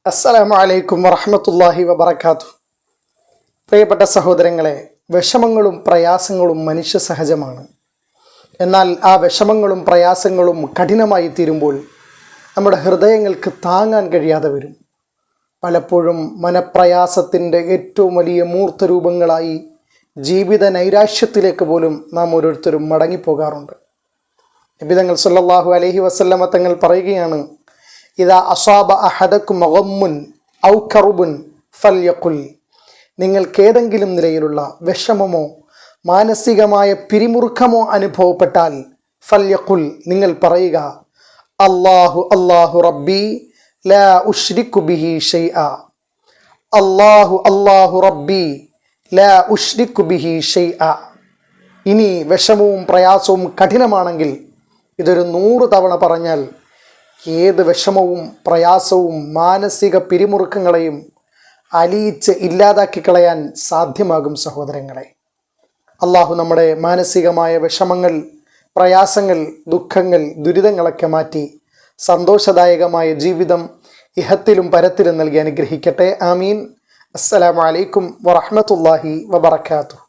അസ്സലാമു അലൈക്കും വറഹ്മത്തുള്ളാഹി വബറകാതുഹു. പ്രിയപ്പെട്ട സഹോദരങ്ങളെ, വിഷമങ്ങളും പ്രയാസങ്ങളും മനുഷ്യ സഹജമാണ്. എന്നാൽ ആ വിഷമങ്ങളും പ്രയാസങ്ങളും കഠിനമായി തീരുമ്പോൾ നമ്മുടെ ഹൃദയങ്ങൾക്ക് താങ്ങാൻ കഴിയാതെ വരും. പലപ്പോഴും മനപ്രയാസത്തിൻ്റെ ഏറ്റവും വലിയ മൂർത്തരൂപങ്ങളായി ജീവിത നൈരാശ്യത്തിലേക്ക് പോലും നാം ഓരോരുത്തരും മടങ്ങിപ്പോകാറുണ്ട്. നബി തങ്ങൾ സല്ലല്ലാഹു അലൈഹി വസല്ലമ തങ്ങൾ പറയുകയാണ്, ഇദാ അസാബ അഹദക്കും ഗമ്മുൻ ഔ കറുബുൻ ഫൽയഖുൽ. നിങ്ങൾക്കേതെങ്കിലും നിലയിലുള്ള വിഷമമോ മാനസികമായ പിരിമുറുക്കമോ അനുഭവപ്പെട്ടാൽ ഫൽയഖുൽ, നിങ്ങൾ പറയുക, അല്ലാഹു അല്ലാഹു റബ്ബി ലാ ഉശ്രികു ബിഹി ഷൈഅ. അല്ലാഹു അല്ലാഹു റബ്ബി ലാ ഉശ്രികു ബിഹി ഷൈഅ. ഇനി വിഷമവും പ്രയാസവും കഠിനമാണെങ്കിൽ ഇതൊരു 100 തവണ പറഞ്ഞാൽ ഏത് വിഷമവും പ്രയാസവും മാനസിക പിരിമുറുക്കങ്ങളെയും അലിയിച്ച് ഇല്ലാതാക്കി കളയാൻ സാധ്യമാകും. സഹോദരങ്ങളെ, അള്ളാഹു നമ്മുടെ മാനസികമായ വിഷമങ്ങൾ, പ്രയാസങ്ങൾ, ദുഃഖങ്ങൾ, ദുരിതങ്ങളൊക്കെ മാറ്റി സന്തോഷദായകമായ ജീവിതം ഇഹത്തിലും പരത്തിലും നൽകി അനുഗ്രഹിക്കട്ടെ. ആമീൻ. അസ്സലാമു അലൈക്കും വറഹ്മത്തുള്ളാഹി വബറകാതുഹു.